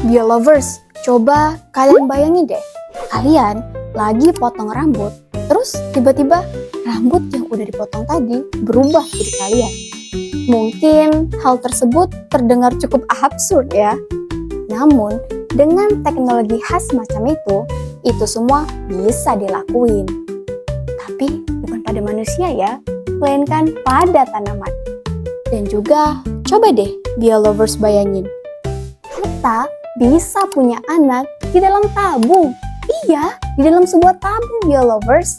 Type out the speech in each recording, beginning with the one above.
Biolovers, coba kalian bayangin deh, kalian lagi potong rambut, terus tiba-tiba rambut yang udah dipotong tadi berubah jadi kalian. Mungkin hal tersebut terdengar cukup absurd ya. Namun, dengan teknologi khas macam itu semua bisa dilakuin. Tapi bukan pada manusia ya, melainkan pada tanaman. Dan juga, coba deh biolovers bayangin, kita bisa punya anak di dalam tabung. Iya, di dalam sebuah tabung biolovers.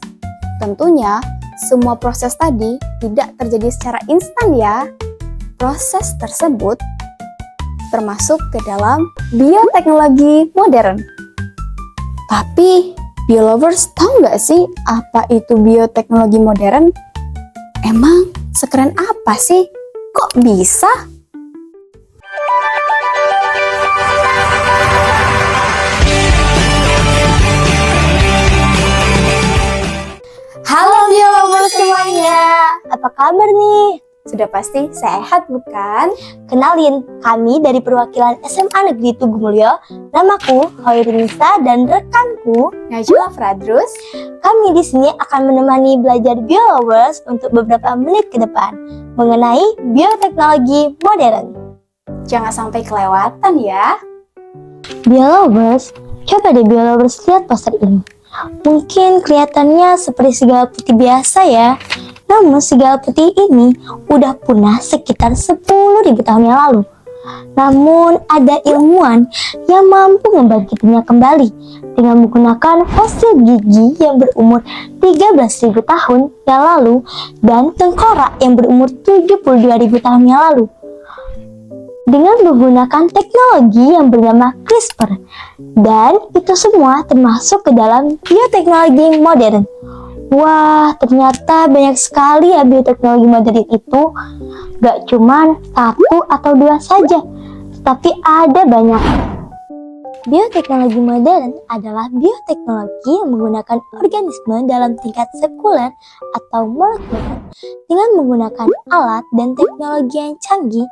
Tentunya, semua proses tadi tidak terjadi secara instan ya. Proses tersebut termasuk ke dalam bioteknologi modern. Tapi, biolovers tahu nggak sih apa itu bioteknologi modern? Emang sekeren apa sih? Kok bisa? Halo biolovers semuanya, apa kabar nih? Sudah pasti sehat bukan? Kenalin, kami dari perwakilan SMA Negeri Tugu Mulyo. Namaku Hoirinisa dan rekanku Najwa Fradrus. Kami di sini akan menemani belajar biolovers untuk beberapa menit ke depan mengenai bioteknologi modern. Jangan sampai kelewatan ya. Biolovers, coba deh biolovers lihat poster ini. Mungkin kelihatannya seperti serigala putih biasa ya. Namun serigala putih ini udah punah sekitar 10.000 tahun yang lalu. Namun ada ilmuwan yang mampu membangkitkannya kembali dengan menggunakan fosil gigi yang berumur 13.000 tahun yang lalu dan tengkorak yang berumur 72.000 tahun yang lalu. Dengan menggunakan teknologi yang bernama CRISPR. Dan itu semua termasuk ke dalam bioteknologi modern. Wah, ternyata banyak sekali ya bioteknologi modern itu. Gak cuman 1 atau 2 saja, tapi ada banyak. Bioteknologi modern adalah bioteknologi yang menggunakan organisme dalam tingkat sekuler atau molekuler dengan menggunakan alat dan teknologi yang canggih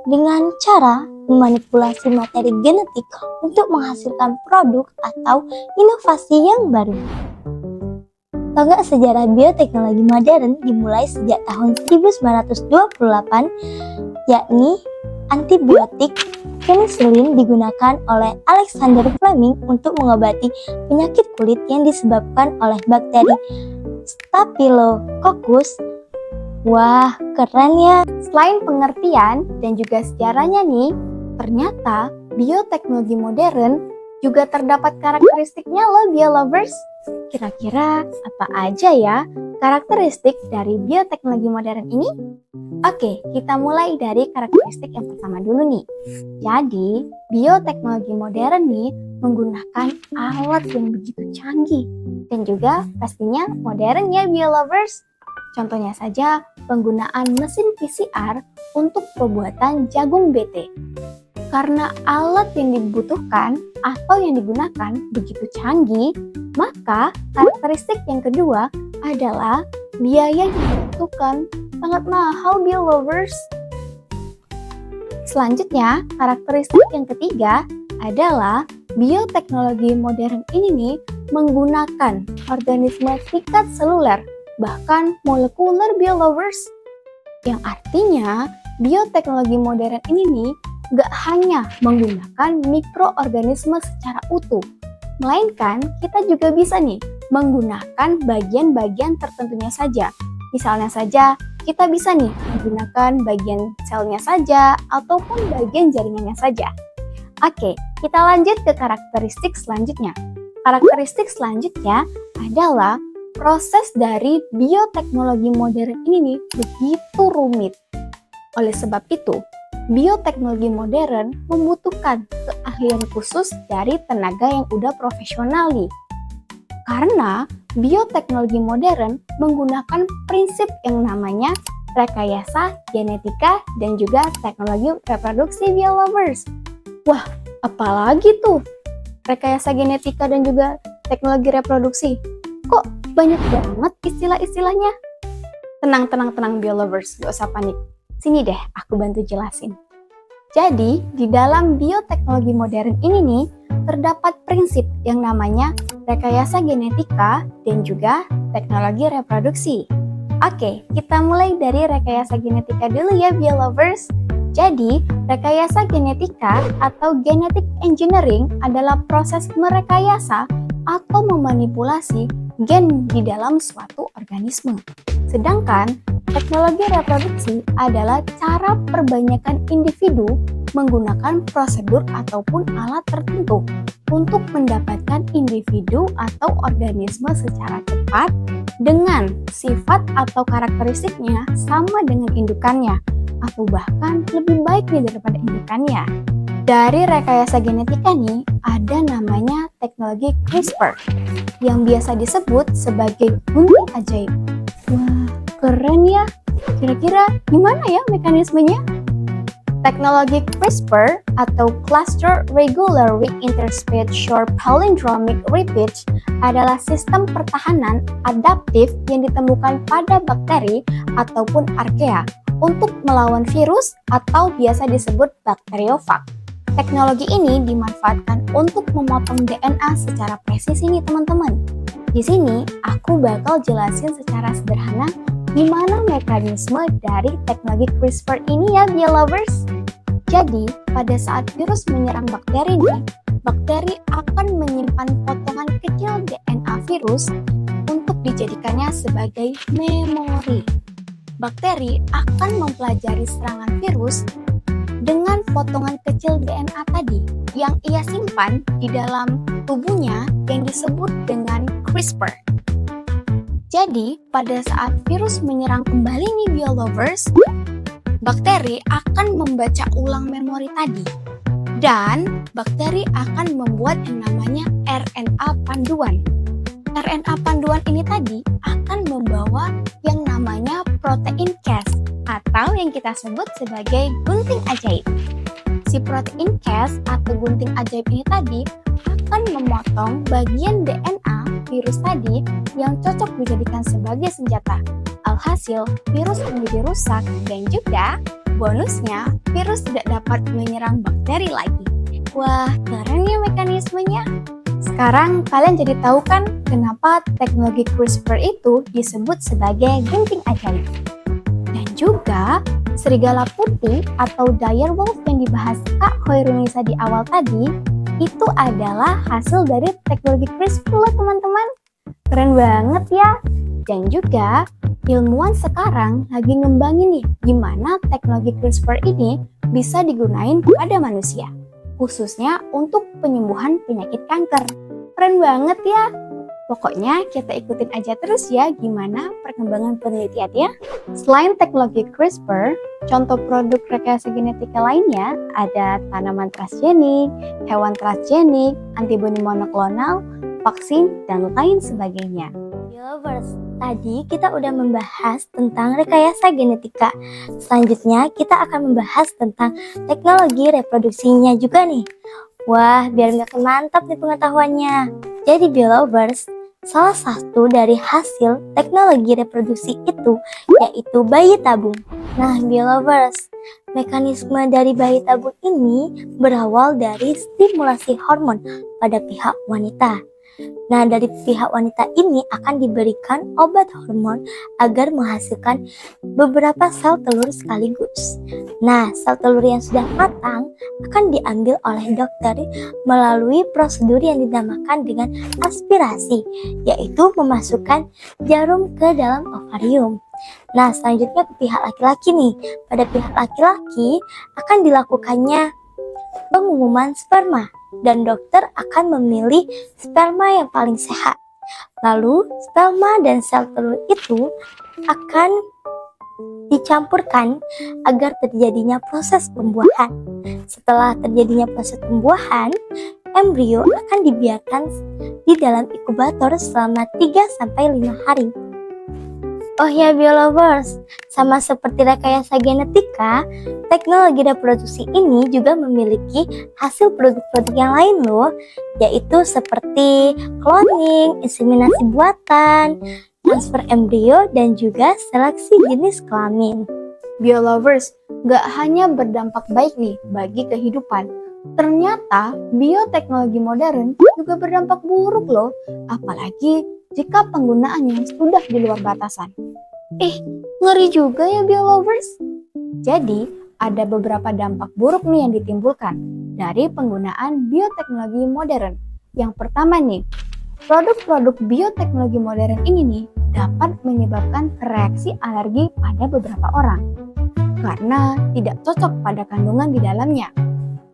dengan cara memanipulasi materi genetik untuk menghasilkan produk atau inovasi yang baru. Tahu nggak sejarah bioteknologi modern dimulai sejak tahun 1928, yakni antibiotik penisilin digunakan oleh Alexander Fleming untuk mengobati penyakit kulit yang disebabkan oleh bakteri Staphylococcus. Wah, keren ya! Selain pengertian dan juga sejarahnya nih, ternyata bioteknologi modern juga terdapat karakteristiknya loh biolovers. Kira-kira apa aja ya karakteristik dari bioteknologi modern ini? Oke, kita mulai dari karakteristik yang pertama dulu nih. Jadi, bioteknologi modern nih menggunakan alat yang begitu canggih dan juga pastinya modern ya biolovers. Contohnya saja penggunaan mesin PCR untuk pembuatan jagung BT. Karena alat yang dibutuhkan atau yang digunakan begitu canggih, maka karakteristik yang kedua adalah biaya yang dibutuhkan sangat mahal biolovers. Selanjutnya, karakteristik yang ketiga adalah bioteknologi modern ini nih menggunakan organisme tingkat seluler, bahkan molekuler biolovers. Yang artinya, bioteknologi modern ini nih gak hanya menggunakan mikroorganisme secara utuh, melainkan kita juga bisa nih menggunakan bagian-bagian tertentunya saja. Misalnya saja, kita bisa nih menggunakan bagian selnya saja ataupun bagian jaringannya saja. Oke, kita lanjut ke karakteristik selanjutnya. Karakteristik selanjutnya adalah proses dari bioteknologi modern ini nih begitu rumit. Oleh sebab itu, bioteknologi modern membutuhkan keahlian khusus dari tenaga yang udah profesional nih. Karena bioteknologi modern menggunakan prinsip yang namanya rekayasa genetika dan juga teknologi reproduksi biolovers. Wah, apalagi tuh rekayasa genetika dan juga teknologi reproduksi? Kok banyak banget istilah-istilahnya? Tenang biolovers, gak usah panik. Sini deh, aku bantu jelasin. Jadi, di dalam bioteknologi modern ini nih, terdapat prinsip yang namanya rekayasa genetika dan juga teknologi reproduksi. Oke, kita mulai dari rekayasa genetika dulu ya, biolovers. Jadi, rekayasa genetika atau genetic engineering adalah proses merekayasa atau memanipulasi gen di dalam suatu organisme. Sedangkan, teknologi reproduksi adalah cara perbanyakan individu menggunakan prosedur ataupun alat tertentu untuk mendapatkan individu atau organisme secara cepat dengan sifat atau karakteristiknya sama dengan indukannya atau bahkan lebih baik daripada indukannya. Dari rekayasa genetika nih, ada namanya teknologi CRISPR yang biasa disebut sebagai gunting ajaib. Wah, keren ya. Kira-kira gimana ya mekanismenya? Teknologi CRISPR atau Cluster Regular Reinterspeciation Short Palindromic Repeats adalah sistem pertahanan adaptif yang ditemukan pada bakteri ataupun archaea untuk melawan virus atau biasa disebut bakteriofag. Teknologi ini dimanfaatkan untuk memotong DNA secara presisi nih teman-teman. Di sini aku bakal jelasin secara sederhana gimana mekanisme dari teknologi CRISPR ini ya, biolovers. Jadi, pada saat virus menyerang bakteri nih, bakteri akan menyimpan potongan kecil DNA virus untuk dijadikannya sebagai memori. Bakteri akan mempelajari serangan virus dengan potongan kecil DNA tadi yang ia simpan di dalam tubuhnya yang disebut dengan CRISPR. Jadi, pada saat virus menyerang kembali nih biolovers, bakteri akan membaca ulang memori tadi. Dan bakteri akan membuat yang namanya RNA panduan. RNA panduan ini tadi akan membawa yang namanya protein Cas atau yang kita sebut sebagai gunting ajaib. Si protein Cas atau gunting ajaib ini tadi akan memotong bagian DNA virus tadi yang cocok dijadikan sebagai senjata. Alhasil, virus menjadi rusak dan juga bonusnya, virus tidak dapat menyerang bakteri lagi. Wah, keren ya mekanismenya. Sekarang kalian jadi tahu kan kenapa teknologi CRISPR itu disebut sebagai gunting ajaib. Dan juga, serigala putih atau direwolf yang dibahas Kak Hoirunisa di awal tadi, itu adalah hasil dari teknologi CRISPR loh teman-teman. Keren banget ya. Dan juga, ilmuwan sekarang lagi ngembangin nih gimana teknologi CRISPR ini bisa digunain pada manusia, khususnya untuk penyembuhan penyakit kanker. Keren banget ya. Pokoknya kita ikutin aja terus ya gimana perkembangan penelitiannya. Selain teknologi CRISPR, contoh produk rekayasa genetika lainnya ada tanaman transgenik, hewan transgenik, antibodi monoklonal, vaksin, dan lain sebagainya. Biolovers, tadi kita udah membahas tentang rekayasa genetika. Selanjutnya kita akan membahas tentang teknologi reproduksinya juga nih. Wah, biar makin mantap nih pengetahuannya. Jadi biolovers, salah satu dari hasil teknologi reproduksi itu yaitu bayi tabung. Nah biolovers, mekanisme dari bayi tabung ini berawal dari stimulasi hormon pada pihak wanita. Nah, dari pihak wanita ini akan diberikan obat hormon agar menghasilkan beberapa sel telur sekaligus. Nah, sel telur yang sudah matang akan diambil oleh dokter melalui prosedur yang dinamakan dengan aspirasi, yaitu memasukkan jarum ke dalam ovarium. Nah, selanjutnya ke pihak laki-laki nih. Pada pihak laki-laki akan dilakukannya pengumuman sperma. Dan dokter akan memilih sperma yang paling sehat. Lalu sperma dan sel telur itu akan dicampurkan agar terjadinya proses pembuahan. Setelah terjadinya proses pembuahan, embrio akan dibiarkan di dalam inkubator selama 3-5 hari. Oh ya biolovers, sama seperti rekayasa genetika, teknologi reproduksi ini juga memiliki hasil produk-produk yang lain loh, yaitu seperti cloning, inseminasi buatan, transfer embrio, dan juga seleksi jenis kelamin. Biolovers, nggak hanya berdampak baik nih bagi kehidupan, ternyata bioteknologi modern juga berdampak buruk loh, apalagi jika penggunaannya sudah di luar batasan. Ngeri juga ya biolovers. Jadi, ada beberapa dampak buruk nih yang ditimbulkan dari penggunaan bioteknologi modern. Yang pertama nih, produk-produk bioteknologi modern ini nih dapat menyebabkan reaksi alergi pada beberapa orang karena tidak cocok pada kandungan di dalamnya.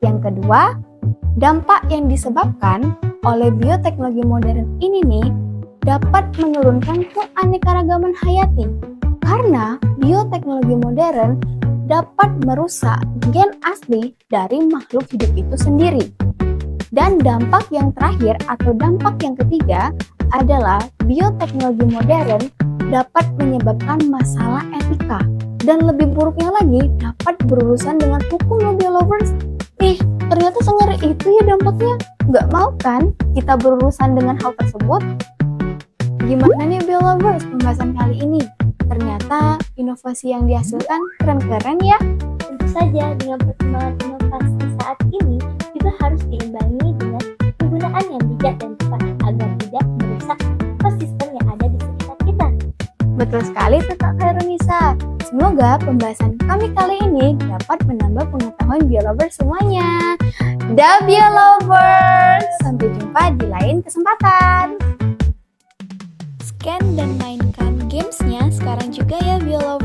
Yang kedua, dampak yang disebabkan oleh bioteknologi modern ini nih dapat menurunkan keanekaragaman hayati karena bioteknologi modern dapat merusak gen asli dari makhluk hidup itu sendiri. Dan dampak yang terakhir atau dampak yang ketiga adalah bioteknologi modern dapat menyebabkan masalah etika dan lebih buruknya lagi dapat berurusan dengan hukum loh biolovers. Ternyata sengeri itu ya dampaknya. Nggak mau kan kita berurusan dengan hal tersebut? Gimana nih biolovers pembahasan kali ini? Ternyata inovasi yang dihasilkan keren-keren ya. Tentu saja dengan perkembangan inovasi saat ini juga harus diimbangi dengan penggunaan yang bijak dan tepat agar tidak merusak ekosistem yang ada di sekitar kita. Betul sekali tuh Kak Khairunisa. Semoga pembahasan kami kali ini dapat menambah pengetahuan biolovers semuanya. Dah biolovers, sampai jumpa di lain kesempatan. Scan dan mainkan gamesnya sekarang juga ya biolovers.